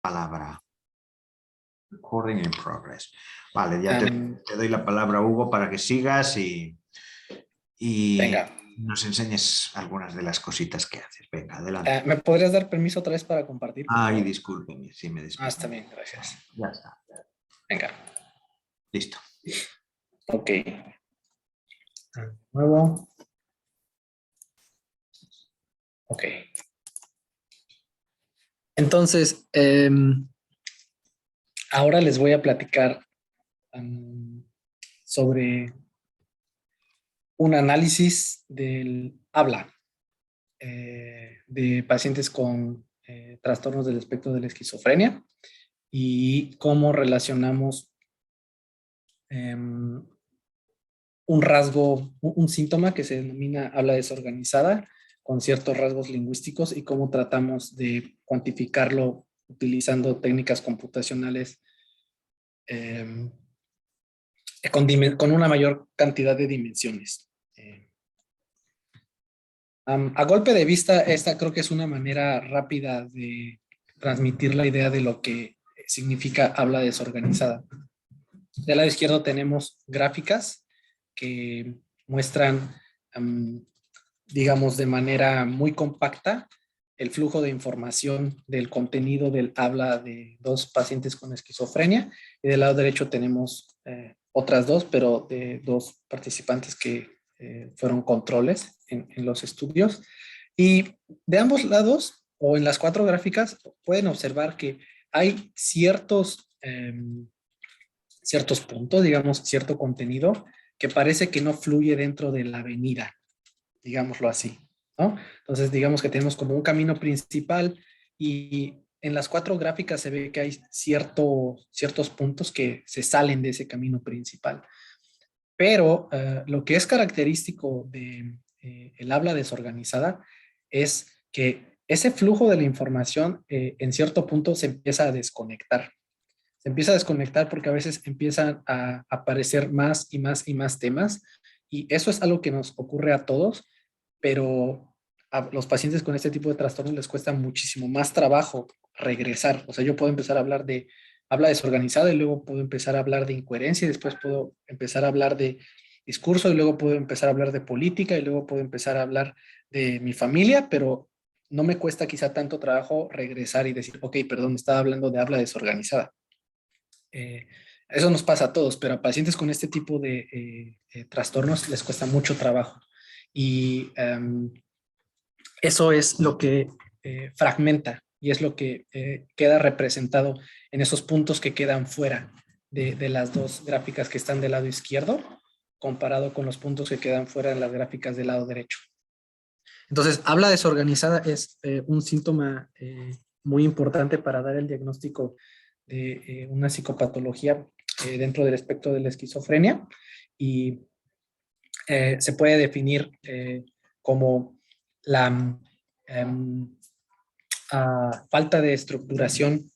palabra. Recording in progress. Vale, ya te doy la palabra, Hugo, para que sigas y venga. nos enseñes algunas de las cositas que haces. Venga, adelante. ¿Me podrías dar permiso otra vez para compartir? Ay, discúlpeme, sí me despido. Está bien, gracias. Ya está. Venga. Listo. Ok. Nuevo. Ok. Entonces, ahora les voy a platicar sobre un análisis del habla de pacientes con trastornos del espectro de la esquizofrenia y cómo relacionamos un rasgo, un síntoma que se denomina habla desorganizada con ciertos rasgos lingüísticos y cómo tratamos de cuantificarlo utilizando técnicas computacionales con una mayor cantidad de dimensiones. A golpe de vista, esta creo que es una manera rápida de transmitir la idea de lo que significa habla desorganizada. Del lado izquierdo tenemos gráficas que muestran, digamos, de manera muy compacta el flujo de información del contenido del habla de dos pacientes con esquizofrenia. Y del lado derecho tenemos otras dos, pero de dos participantes que fueron controles en los estudios. Y de ambos lados, o en las cuatro gráficas, pueden observar que hay ciertos puntos, digamos, cierto contenido que parece que no fluye dentro de la avenida, digámoslo así, ¿no? Entonces, digamos que tenemos como un camino principal y en las cuatro gráficas se ve que hay ciertos puntos que se salen de ese camino principal. Pero lo que es característico de el habla desorganizada es que ese flujo de la información en cierto punto se empieza a desconectar. Se empieza a desconectar porque a veces empiezan a aparecer más y más y más temas y eso es algo que nos ocurre a todos, pero a los pacientes con este tipo de trastornos les cuesta muchísimo más trabajo regresar. O sea, yo puedo empezar a hablar de habla desorganizada y luego puedo empezar a hablar de incoherencia y después puedo empezar a hablar de discurso y luego puedo empezar a hablar de política y luego puedo empezar a hablar de mi familia, pero no me cuesta quizá tanto trabajo regresar y decir, ok, perdón, estaba hablando de habla desorganizada. Eso nos pasa a todos, pero a pacientes con este tipo de trastornos les cuesta mucho trabajo. Y eso es lo que fragmenta y es lo que queda representado en esos puntos que quedan fuera de las dos gráficas que están del lado izquierdo, comparado con los puntos que quedan fuera de las gráficas del lado derecho. Entonces, habla desorganizada es un síntoma muy importante para dar el diagnóstico de una psicopatología dentro del espectro de la esquizofrenia y se puede definir como la falta de estructuración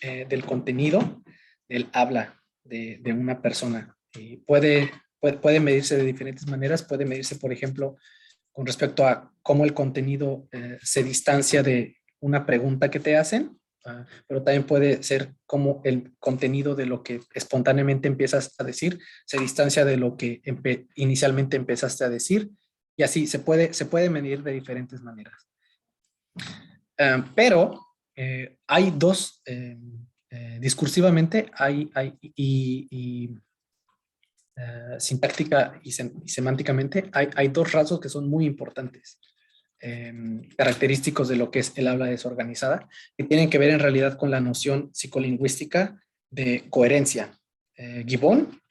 del contenido del habla de una persona. Y puede medirse de diferentes maneras, puede medirse, por ejemplo, con respecto a cómo el contenido se distancia de una pregunta que te hacen, pero también puede ser como el contenido de lo que espontáneamente empiezas a decir se distancia de lo que inicialmente empezaste a decir y así se puede medir de diferentes maneras. Pero hay dos, discursivamente sintáctica y semánticamente hay dos rasgos que son muy importantes. Característicos de lo que es el habla desorganizada, que tienen que ver en realidad con la noción psicolingüística de coherencia. Gibbon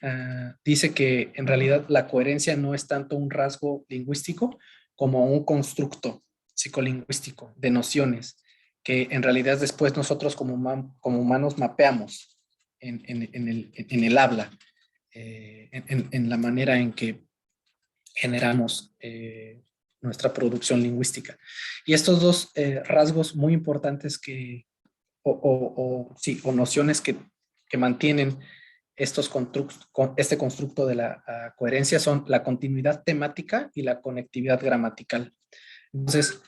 dice que en realidad la coherencia no es tanto un rasgo lingüístico como un constructo psicolingüístico de nociones que en realidad después nosotros como humanos mapeamos en el habla, en la manera en que generamos nuestra producción lingüística. Y estos dos rasgos muy importantes o nociones que mantienen este constructo de la coherencia son la continuidad temática y la conectividad gramatical. Entonces,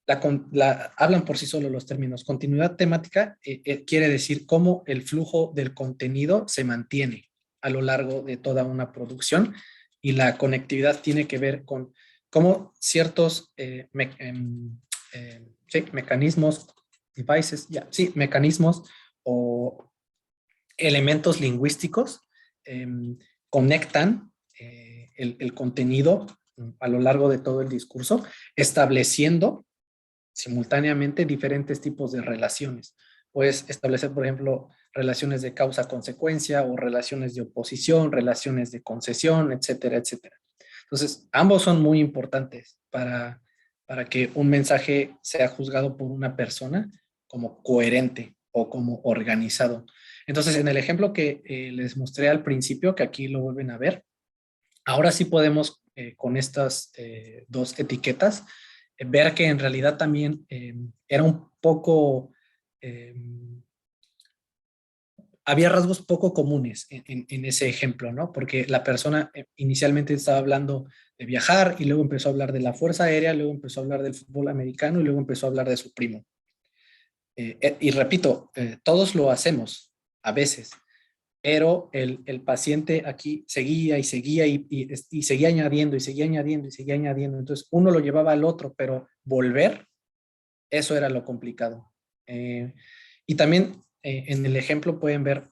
hablan por sí solo los términos. Continuidad temática quiere decir cómo el flujo del contenido se mantiene a lo largo de toda una producción, y la conectividad tiene que ver con cómo ciertos mecanismos, devices, mecanismos o elementos lingüísticos conectan el contenido a lo largo de todo el discurso, estableciendo simultáneamente diferentes tipos de relaciones. Puedes establecer, por ejemplo, relaciones de causa-consecuencia o relaciones de oposición, relaciones de concesión, etcétera, etcétera. Entonces, ambos son muy importantes para que un mensaje sea juzgado por una persona como coherente o como organizado. Entonces, en el ejemplo que les mostré al principio, que aquí lo vuelven a ver, ahora sí podemos, con estas dos etiquetas, ver que en realidad también era un poco, había rasgos poco comunes en ese ejemplo, ¿no? Porque la persona inicialmente estaba hablando de viajar y luego empezó a hablar de la Fuerza Aérea, luego empezó a hablar del fútbol americano y luego empezó a hablar de su primo. Y repito, todos lo hacemos a veces, pero el paciente aquí seguía y seguía y seguía añadiendo y seguía añadiendo y seguía añadiendo. Entonces uno lo llevaba al otro, pero volver, eso era lo complicado. Y también en el ejemplo pueden ver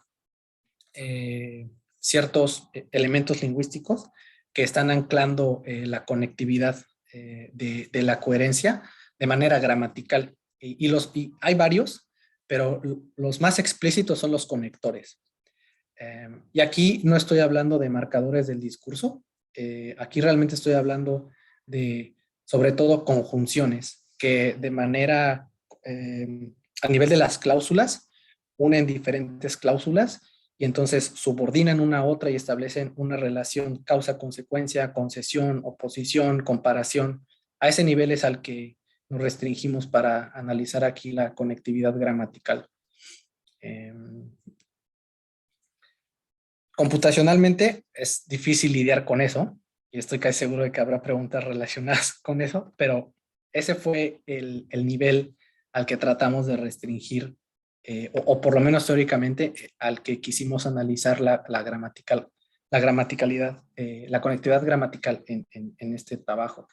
ciertos elementos lingüísticos que están anclando la conectividad de la coherencia de manera gramatical. Y hay varios, pero los más explícitos son los conectores. Y aquí no estoy hablando de marcadores del discurso, aquí realmente estoy hablando de, sobre todo, conjunciones que de manera, a nivel de las cláusulas, unen diferentes cláusulas y entonces subordinan una a otra y establecen una relación causa-consecuencia, concesión, oposición, comparación. A ese nivel es al que nos restringimos para analizar aquí la conectividad gramatical. Computacionalmente es difícil lidiar con eso, y estoy casi seguro de que habrá preguntas relacionadas con eso, pero ese fue el nivel al que tratamos de restringir, o por lo menos teóricamente, al que quisimos analizar la gramaticalidad, la conectividad gramatical en este trabajo.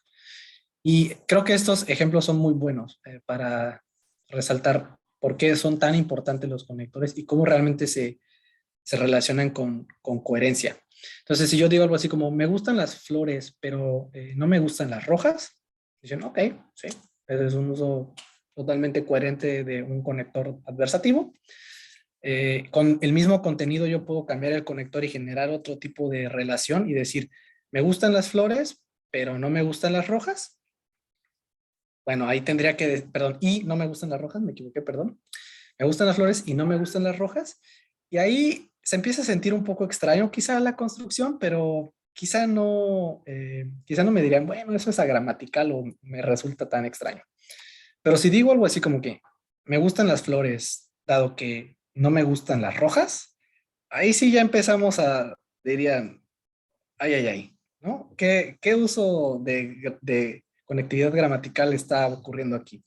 Y creo que estos ejemplos son muy buenos para resaltar por qué son tan importantes los conectores y cómo realmente se relacionan con coherencia. Entonces, si yo digo algo así como, me gustan las flores, pero no me gustan las rojas, dicen, ok, sí, ese es un uso totalmente coherente de un conector adversativo. Con el mismo contenido yo puedo cambiar el conector y generar otro tipo de relación y decir, me gustan las flores, pero no me gustan las rojas. Bueno, ahí tendría que, perdón, y no me gustan las rojas, me equivoqué, perdón. Me gustan las flores y no me gustan las rojas. Y ahí se empieza a sentir un poco extraño quizá la construcción, pero quizá no me dirían, bueno, eso es agramatical o me resulta tan extraño. Pero si digo algo así como que me gustan las flores, dado que no me gustan las rojas, ahí sí ya empezamos dirían, ay, ay, ay, ¿no? ¿Qué uso de conectividad gramatical está ocurriendo aquí?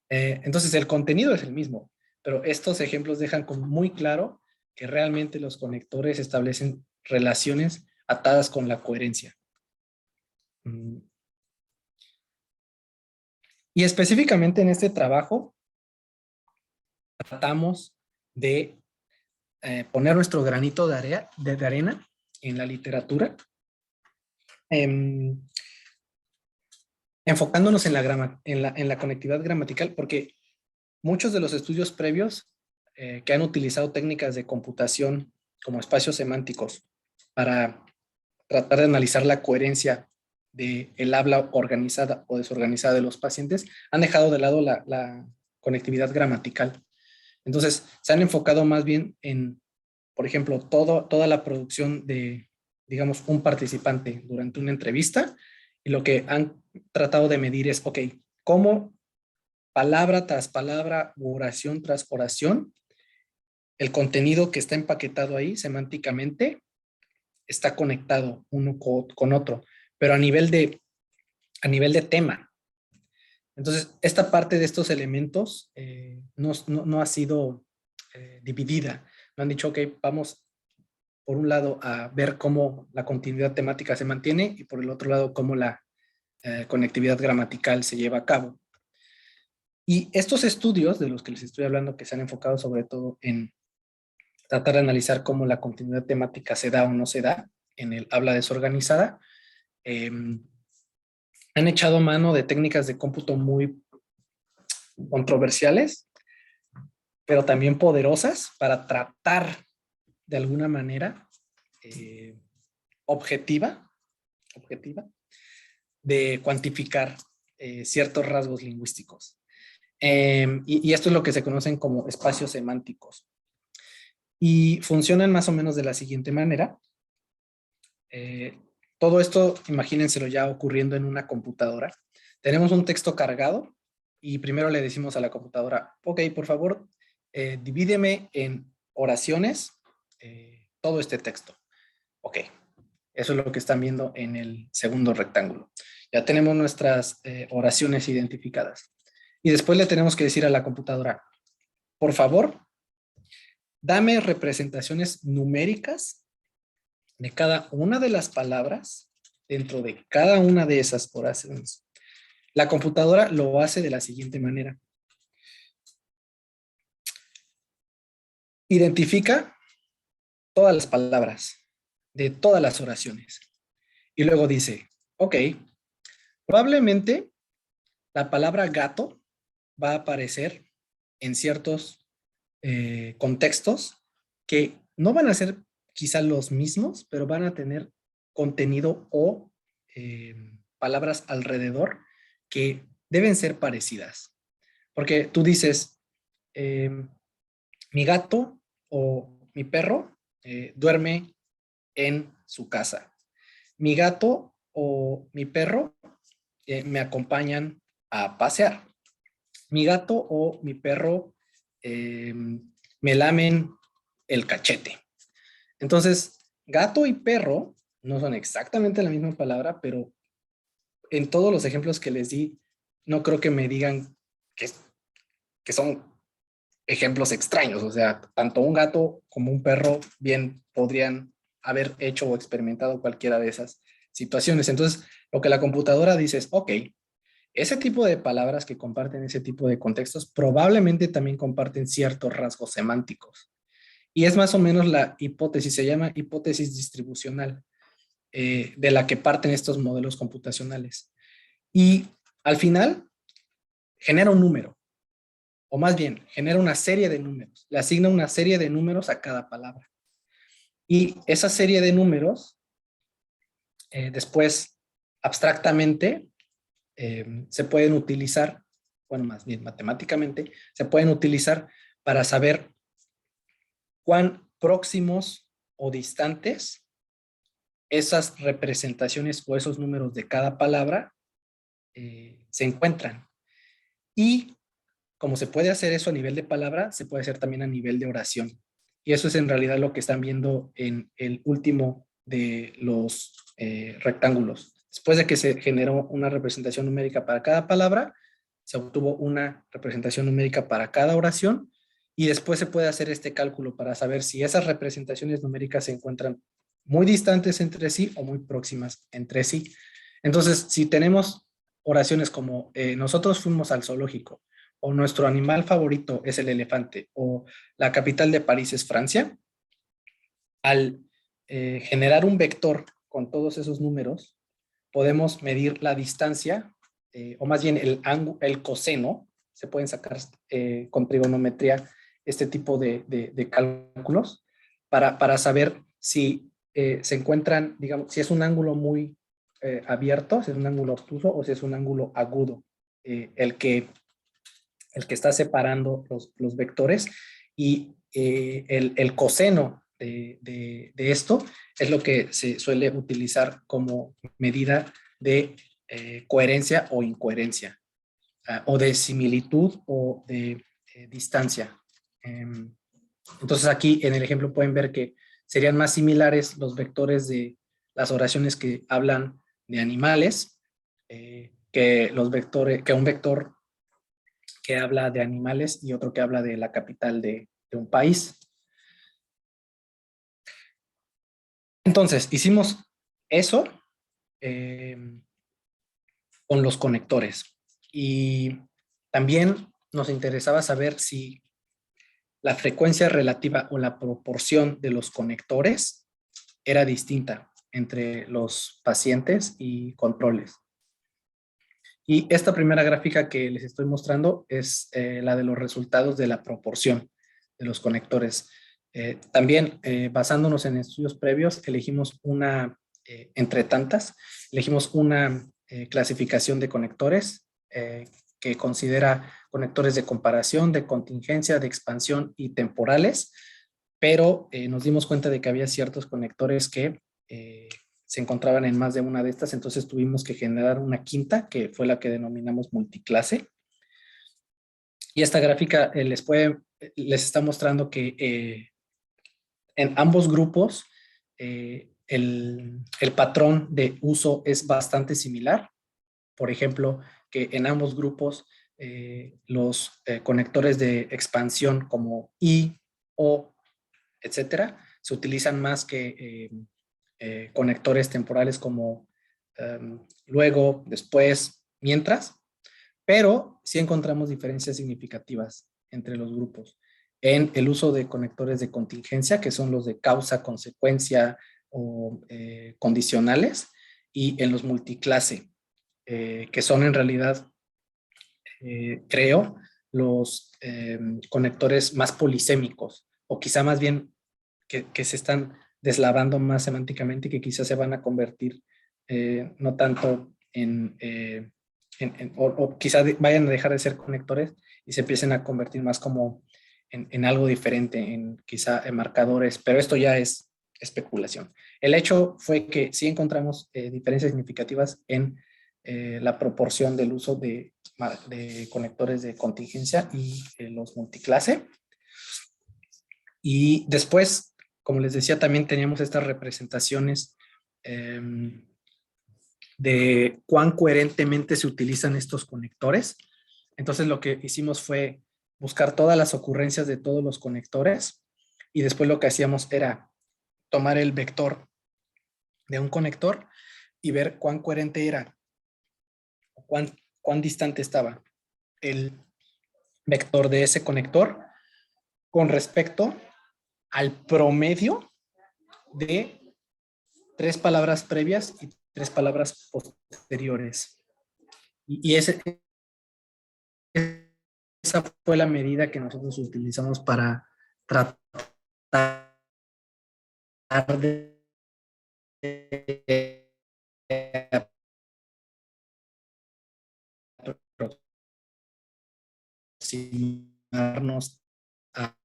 Entonces el contenido es el mismo, pero estos ejemplos dejan como muy claro que realmente los conectores establecen relaciones atadas con la coherencia. Y específicamente en este trabajo tratamos de poner nuestro granito de arena en la literatura, enfocándonos en la conectividad gramatical, porque muchos de los estudios previos que han utilizado técnicas de computación como espacios semánticos para tratar de analizar la coherencia del habla organizada o desorganizada de los pacientes, han dejado de lado la conectividad gramatical. Entonces, se han enfocado más bien en, por ejemplo, toda la producción de, digamos, un participante durante una entrevista, y lo que han tratado de medir es, ok, ¿cómo palabra tras palabra, oración tras oración, el contenido que está empaquetado ahí semánticamente está conectado uno con otro, pero a nivel de tema? Entonces, esta parte de estos elementos no ha sido dividida. No han dicho, ok, vamos por un lado a ver cómo la continuidad temática se mantiene y por el otro lado cómo la conectividad gramatical se lleva a cabo. Y estos estudios de los que les estoy hablando, que se han enfocado sobre todo en tratar de analizar cómo la continuidad temática se da o no se da en el habla desorganizada, han echado mano de técnicas de cómputo muy controversiales, pero también poderosas para tratar de alguna manera objetiva de cuantificar ciertos rasgos lingüísticos. Y esto es lo que se conocen como espacios semánticos. Y funcionan más o menos de la siguiente manera. Todo esto, imagínenselo ya ocurriendo en una computadora. Tenemos un texto cargado y primero le decimos a la computadora, ok, por favor, divídeme en oraciones todo este texto. Ok, eso es lo que están viendo en el segundo rectángulo. Ya tenemos nuestras oraciones identificadas. Y después le tenemos que decir a la computadora, por favor, dame representaciones numéricas de cada una de las palabras dentro de cada una de esas oraciones. La computadora lo hace de la siguiente manera. Identifica todas las palabras de todas las oraciones. Y luego dice, ok, probablemente la palabra gato va a aparecer en ciertos contextos que no van a ser quizá los mismos, pero van a tener contenido o palabras alrededor que deben ser parecidas. Porque tú dices, mi gato o mi perro duerme en su casa. Mi gato o mi perro me acompañan a pasear. Mi gato o mi perro me lamen el cachete. Entonces, gato y perro no son exactamente la misma palabra, pero en todos los ejemplos que les di, no creo que me digan que son ejemplos extraños. O sea, tanto un gato como un perro bien podrían haber hecho o experimentado cualquiera de esas situaciones. Entonces, lo que la computadora dice es, ok, ese tipo de palabras que comparten ese tipo de contextos probablemente también comparten ciertos rasgos semánticos. Y es más o menos la hipótesis, se llama hipótesis distribucional, de la que parten estos modelos computacionales. Y al final genera un número, o más bien genera una serie de números, le asigna una serie de números a cada palabra. Y esa serie de números, después abstractamente, se pueden utilizar, bueno, más bien matemáticamente, se pueden utilizar para saber cuán próximos o distantes esas representaciones o esos números de cada palabra se encuentran. Y como se puede hacer eso a nivel de palabra, se puede hacer también a nivel de oración. Y eso es en realidad lo que están viendo en el último de los rectángulos. Después de que se generó una representación numérica para cada palabra, se obtuvo una representación numérica para cada oración y después se puede hacer este cálculo para saber si esas representaciones numéricas se encuentran muy distantes entre sí o muy próximas entre sí. Entonces, si tenemos oraciones como nosotros fuimos al zoológico, o nuestro animal favorito es el elefante, o la capital de París es Francia, al generar un vector con todos esos números, podemos medir la distancia, o más bien el coseno, se pueden sacar con trigonometría este tipo de cálculos, para saber si se encuentran, digamos, si es un ángulo muy abierto, si es un ángulo obtuso o si es un ángulo agudo, el que está separando los vectores, y el coseno de esto es lo que se suele utilizar como medida de coherencia o incoherencia, o de similitud o de distancia. Entonces aquí en el ejemplo pueden ver que serían más similares los vectores de las oraciones que hablan de animales, que los vectores, que un vector que habla de animales y otro que habla de la capital de un país. Entonces, hicimos eso con los conectores. Y también nos interesaba saber si la frecuencia relativa o la proporción de los conectores era distinta entre los pacientes y controles. Y esta primera gráfica que les estoy mostrando es la de los resultados de la proporción de los conectores. También, basándonos en estudios previos, elegimos una, entre tantas, elegimos una clasificación de conectores que considera conectores de comparación, de contingencia, de expansión y temporales, pero nos dimos cuenta de que había ciertos conectores que se encontraban en más de una de estas, entonces tuvimos que generar una quinta, que fue la que denominamos multiclase. Y esta gráfica les está mostrando que en ambos grupos el patrón de uso es bastante similar. Por ejemplo, que en ambos grupos los conectores de expansión como I, O, etcétera, se utilizan más que conectores temporales como luego, después, mientras, pero sí encontramos diferencias significativas entre los grupos en el uso de conectores de contingencia, que son los de causa, consecuencia o condicionales, y en los multiclase, que son en realidad, creo, los conectores más polisémicos, o quizá más bien que se están deslavando más semánticamente y que quizás se van a convertir no tanto o quizá vayan a dejar de ser conectores y se empiecen a convertir más como en algo diferente, en quizá en marcadores, pero esto ya es especulación. El hecho fue que sí encontramos diferencias significativas en la proporción del uso de conectores de contingencia y los multiclase. Y después, como les decía, también teníamos estas representaciones de cuán coherentemente se utilizan estos conectores. Entonces lo que hicimos fue buscar todas las ocurrencias de todos los conectores y después lo que hacíamos era tomar el vector de un conector y ver cuán coherente era, cuán distante estaba el vector de ese conector con respecto al promedio de 3 palabras previas y 3 palabras posteriores. Y esa fue la medida que nosotros utilizamos para tratar de aproximarnos a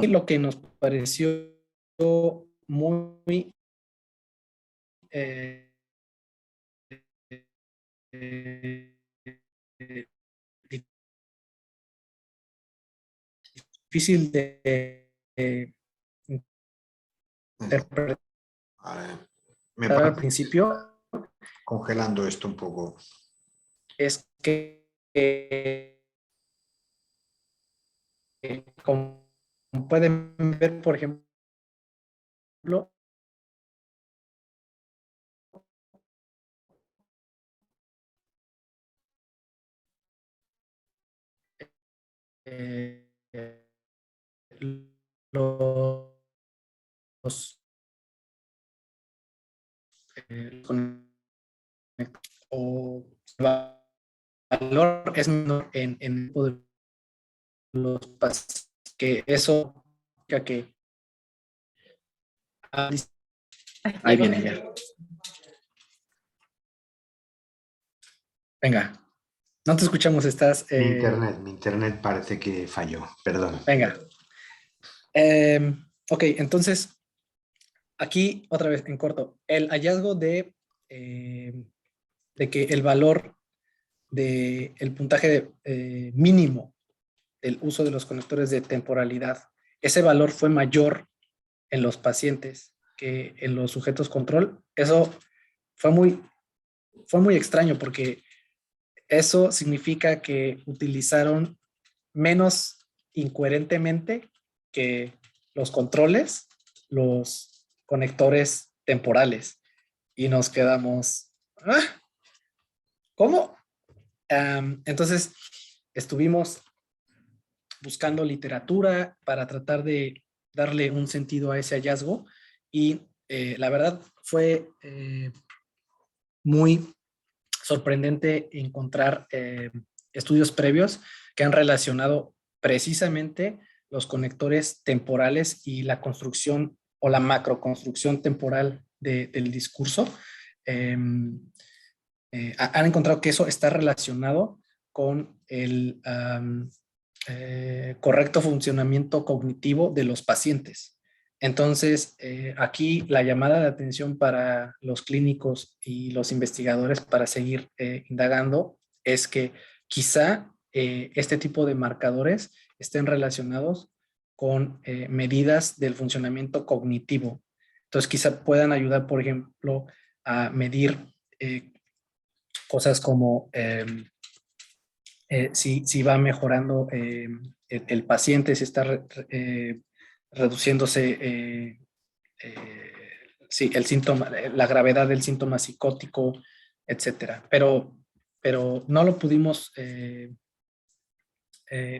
lo que nos pareció muy difícil de interpretar Vale. Me al parece principio, congelando esto un poco. es que como pueden ver, por ejemplo, eh, los o valor es menor en los pasos, que eso que ahí viene ya. Venga, no te escuchamos, estás. Mi internet parece que falló, perdón. Venga. Ok, entonces, aquí otra vez en corto, el hallazgo de que el valor del puntaje mínimo del uso de los conectores de temporalidad, ese valor fue mayor en los pacientes que en los sujetos control. Eso fue muy extraño porque eso significa que utilizaron menos incoherentemente que los controles, los conectores temporales. Y nos quedamos, ¿ah? ¿Cómo? Entonces, estuvimos buscando literatura para tratar de darle un sentido a ese hallazgo y la verdad fue muy sorprendente encontrar estudios previos que han relacionado precisamente los conectores temporales y la construcción o la macroconstrucción temporal del discurso. Han encontrado que eso está relacionado con el correcto funcionamiento cognitivo de los pacientes. Entonces, aquí la llamada de atención para los clínicos y los investigadores para seguir indagando es que quizá este tipo de marcadores estén relacionados con medidas del funcionamiento cognitivo. Entonces, quizá puedan ayudar, por ejemplo, a medir cosas como si va mejorando el paciente, si está reduciéndose sí, el síntoma, la gravedad del síntoma psicótico, etcétera. Pero no lo pudimos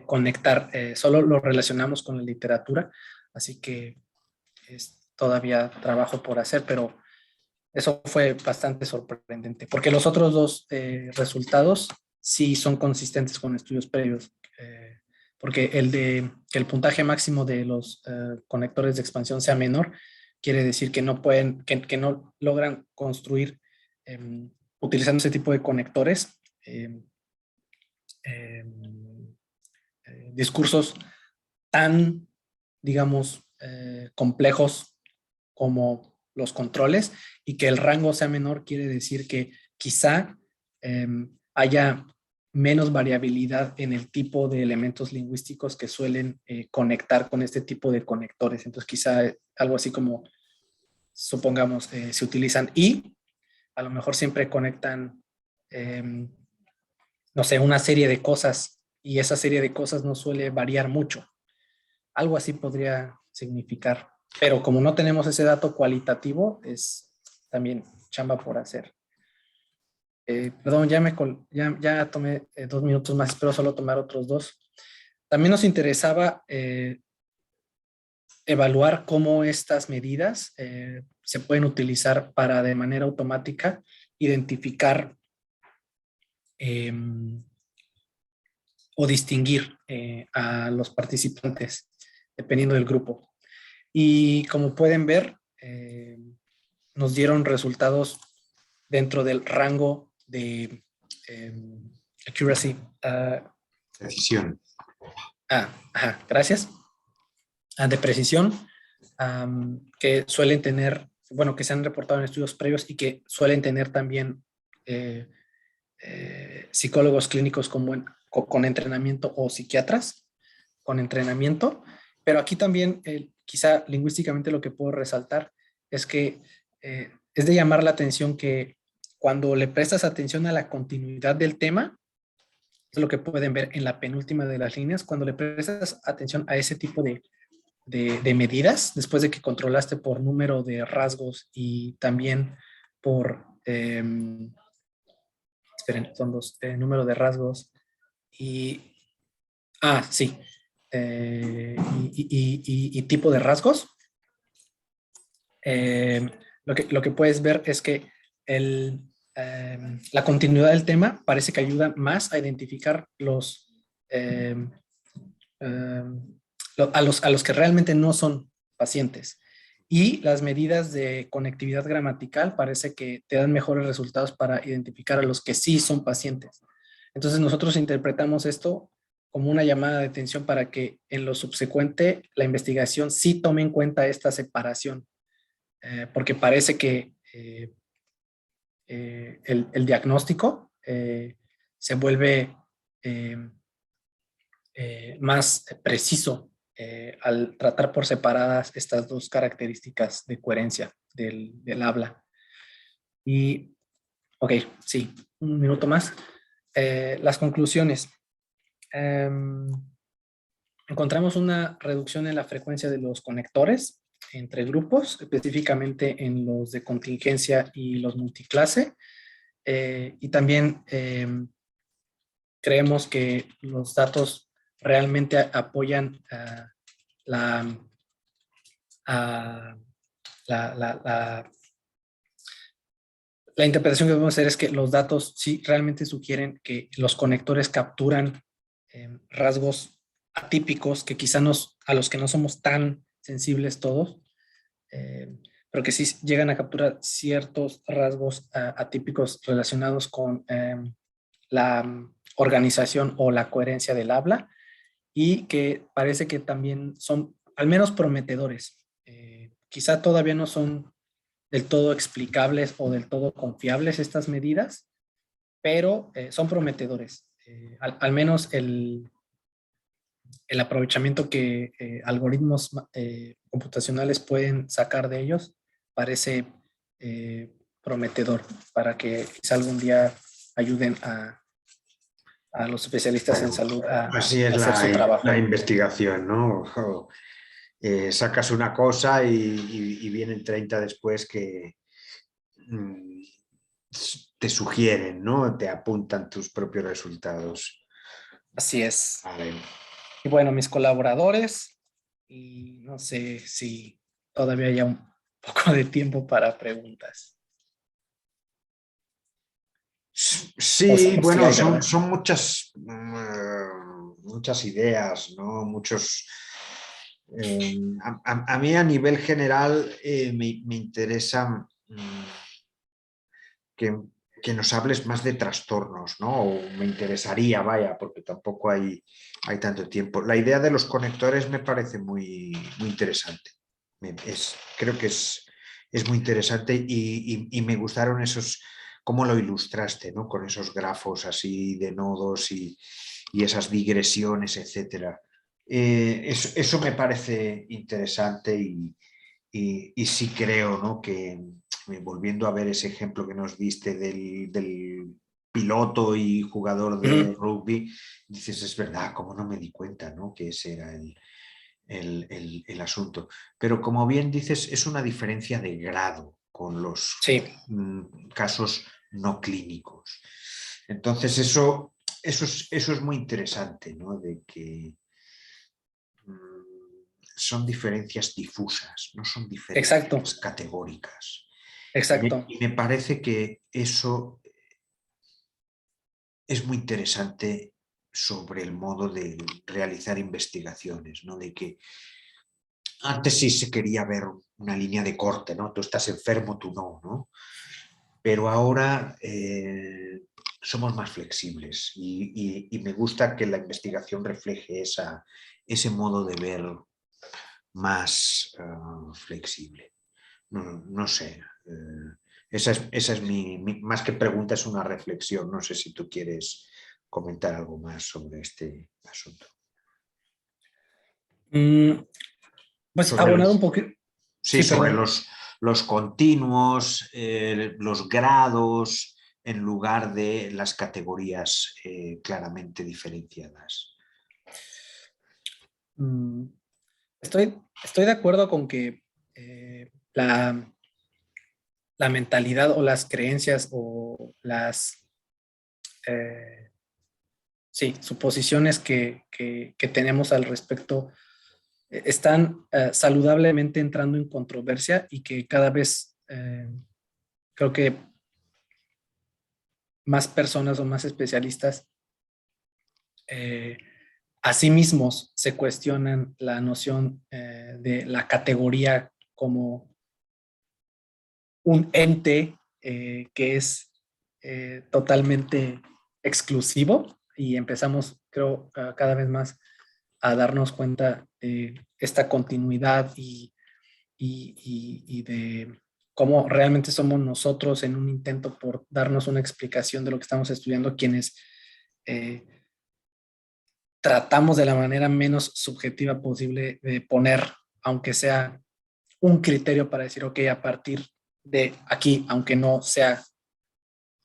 conectar, solo lo relacionamos con la literatura, así que es todavía trabajo por hacer, pero eso fue bastante sorprendente, porque los otros dos resultados sí son consistentes con estudios previos, porque que el puntaje máximo de los conectores de expansión sea menor, quiere decir que no pueden, que no logran construir utilizando ese tipo de conectores discursos tan, digamos, complejos como los controles, y que el rango sea menor quiere decir que quizá haya menos variabilidad en el tipo de elementos lingüísticos que suelen conectar con este tipo de conectores. Entonces quizá algo así como, supongamos, se utilizan y a lo mejor siempre conectan, no sé, una serie de cosas y esa serie de cosas no suele variar mucho. Algo así podría significar. Pero como no tenemos ese dato cualitativo, es también chamba por hacer. Perdón, ya tomé 2 minutos más, espero solo tomar otros 2. También nos interesaba evaluar cómo estas medidas se pueden utilizar para de manera automática identificar o distinguir a los participantes dependiendo del grupo. Y como pueden ver, nos dieron resultados dentro del rango de accuracy. Precisión. Gracias. De precisión, que suelen tener, bueno, que se han reportado en estudios previos y que suelen tener también psicólogos clínicos con entrenamiento o psiquiatras con entrenamiento. Pero aquí también, quizá lingüísticamente lo que puedo resaltar es que es de llamar la atención que cuando le prestas atención a la continuidad del tema, es lo que pueden ver en la penúltima de las líneas, cuando le prestas atención a ese tipo de medidas, después de que controlaste por número de rasgos y también por, esperen, son los número de rasgos y, sí, y tipo de rasgos, lo que puedes ver es que la continuidad del tema parece que ayuda más a identificar a los que realmente no son pacientes. Y las medidas de conectividad gramatical parece que te dan mejores resultados para identificar a los que sí son pacientes. Entonces nosotros interpretamos esto como una llamada de atención para que en lo subsecuente la investigación sí tome en cuenta esta separación, porque parece que el diagnóstico se vuelve más preciso al tratar por separadas estas dos características de coherencia del habla. Y, ok, sí, un minuto más. Las conclusiones. Encontramos una reducción en la frecuencia de los conectores entre grupos, específicamente en los de contingencia y los multiclase. Y también creemos que los datos realmente apoyan la, a- la la interpretación que podemos hacer es que los datos sí realmente sugieren que los conectores capturan rasgos atípicos que quizá a los que no somos tan sensibles todos, pero que sí llegan a capturar ciertos rasgos atípicos relacionados con la organización o la coherencia del habla, y que parece que también son al menos prometedores. Quizá todavía no son del todo explicables o del todo confiables estas medidas, pero son prometedores. Al menos el aprovechamiento que algoritmos computacionales pueden sacar de ellos parece prometedor para que quizá algún día ayuden a los especialistas en Bueno, salud a así es hacer su la trabajo. investigación, ¿no? Sacas una cosa y vienen 30 después que mm, te sugieren, ¿no? Te apuntan tus propios resultados. Así es. Vale. Y bueno, mis colaboradores, y no sé si todavía haya un poco de tiempo para preguntas. Sí, O sí bueno, hay, son, ¿verdad? son muchas ideas, ¿no? A mí a nivel general me interesa que, que nos hables más de trastornos, ¿no? O me interesaría, vaya, porque tampoco hay tanto tiempo. La idea de los conectores me parece muy interesante. Creo que es muy interesante y me gustaron cómo lo ilustraste, ¿no? Con esos grafos así de nodos y esas digresiones, etcétera. Eso me parece interesante y sí creo, ¿no? Que volviendo a ver ese ejemplo que nos diste del piloto y jugador de Ujú. rugby, dices, es verdad, como no me di cuenta, ¿no? Que ese era el asunto. Pero como bien dices, es una diferencia de grado con los Sí, casos no clínicos. Entonces, eso es muy interesante, ¿no? De que son diferencias difusas, no son exacto, diferencias categóricas. exacto. Y me parece que eso es muy interesante sobre el modo de realizar investigaciones, ¿no? De que antes sí se quería ver una línea de corte, ¿no? Tú estás enfermo, tú no, ¿no? Pero ahora somos más flexibles y me gusta que la investigación refleje ese modo de ver más flexible. No sé. Esa es más que pregunta, es una reflexión. No sé si tú quieres comentar algo más sobre este asunto. Mm, pues Sobre abonado un los, poquito. sí, Sí, sobre perdón. los continuos, los grados, en lugar de las categorías claramente diferenciadas. Mm, estoy de acuerdo con que la mentalidad o las creencias o eh, sí, suposiciones que tenemos al respecto están saludablemente entrando en controversia y que cada vez creo que más personas o más especialistas eh, a sí mismos se cuestionan la noción de la categoría como un ente que es totalmente exclusivo, y empezamos, creo, cada vez más a darnos cuenta de esta continuidad y de cómo realmente somos nosotros en un intento por darnos una explicación de lo que estamos estudiando, quienes eh, tratamos de la manera menos subjetiva posible de poner, aunque sea un criterio para decir, ok, a partir de aquí, aunque no sea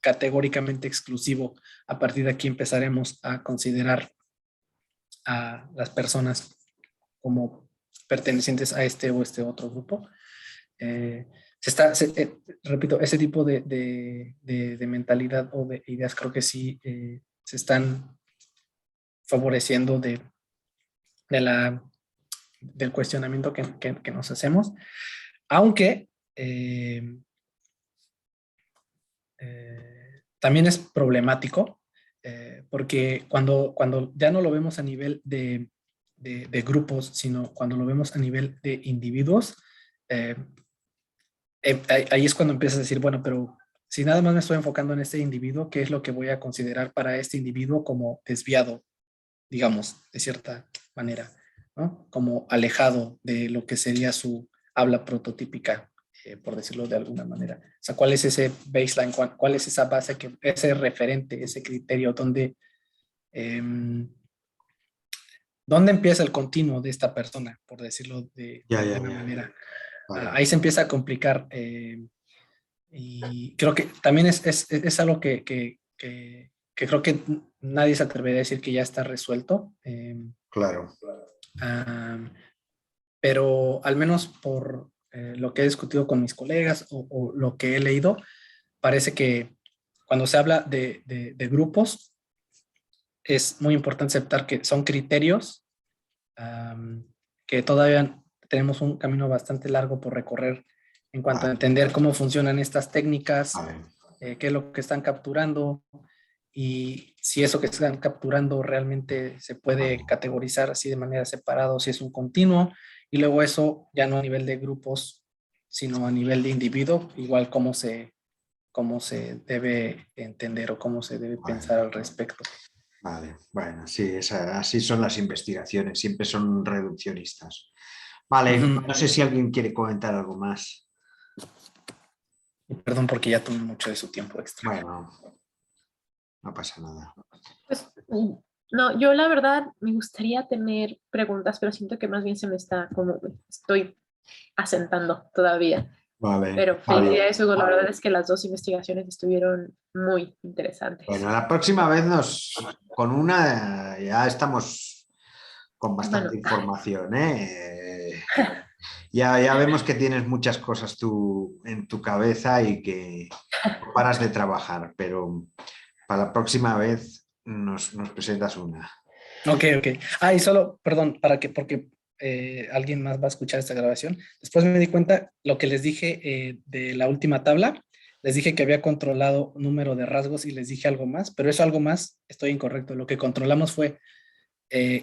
categóricamente exclusivo, a partir de aquí empezaremos a considerar a las personas como pertenecientes a este o este otro grupo. Repito, ese tipo de mentalidad o de ideas creo que sí se están favoreciendo del cuestionamiento que nos hacemos, aunque también es problemático, porque cuando ya no lo vemos a nivel de grupos, sino cuando lo vemos a nivel de individuos, ahí es cuando empiezas a decir, bueno, pero si nada más me estoy enfocando en este individuo, ¿qué es lo que voy a considerar para este individuo como desviado, digamos, de cierta manera, ¿no? Como alejado de lo que sería su habla prototípica, por decirlo de alguna manera? O sea, ¿cuál es ese baseline? ¿Cuál es esa base, ese referente, ese criterio dónde empieza el continuo de esta persona, por decirlo de Ya, ya, alguna ya. manera? Vale. Ahí se empieza a complicar, y creo que también es algo que creo que nadie se atrevería a decir que ya está resuelto. Claro. Pero al menos por lo que he discutido con mis colegas o lo que he leído, parece que cuando se habla de grupos, es muy importante aceptar que son criterios, que todavía tenemos un camino bastante largo por recorrer en cuanto a entender cómo funcionan estas técnicas, qué es lo que están capturando y si eso que están capturando realmente se puede categorizar así de manera separada o si es un continuo, y luego eso ya no a nivel de grupos, sino a nivel de individuo, igual cómo se debe entender o cómo se debe pensar al respecto. Vale, bueno, sí, así son las investigaciones, siempre son reduccionistas. Vale, no sé si alguien quiere comentar algo más. Perdón porque ya tomé mucho de su tiempo extra. Bueno, no pasa nada. Pues no, yo la verdad me gustaría tener preguntas, pero siento que más bien se me está como estoy asentando todavía. Vale, Pero felicidades, Hugo. La verdad es que las dos investigaciones estuvieron muy interesantes. Bueno, la próxima vez con una ya estamos con bastante información, ¿eh? Ya vemos que tienes muchas cosas en tu cabeza y que no paras de trabajar, pero para la próxima vez nos presentas una. Ok. Y solo, perdón, porque alguien más va a escuchar esta grabación. Después me di cuenta, lo que les dije de la última tabla, les dije que había controlado número de rasgos y les dije algo más, pero eso algo más estoy incorrecto. Lo que controlamos fue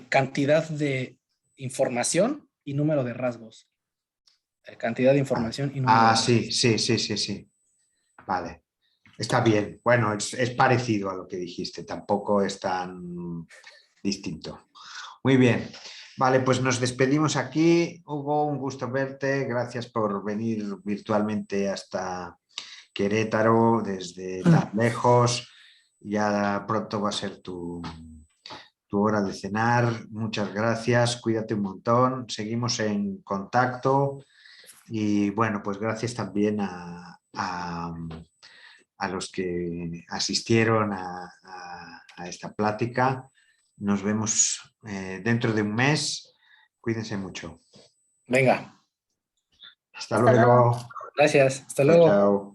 cantidad de información y número de rasgos. Cantidad de información y número de rasgos. Sí. Vale. Está bien. Bueno, es parecido a lo que dijiste, tampoco es tan distinto. Muy bien. Vale, pues nos despedimos aquí. Hugo, un gusto verte. Gracias por venir virtualmente hasta Querétaro, desde tan lejos. Ya pronto va a ser tu hora de cenar. Muchas gracias. Cuídate un montón. Seguimos en contacto. Y bueno, pues gracias también a los que asistieron a esta plática. Nos vemos dentro de un mes. Cuídense mucho. Venga. Hasta luego. Gracias. Hasta Chao, luego. chao.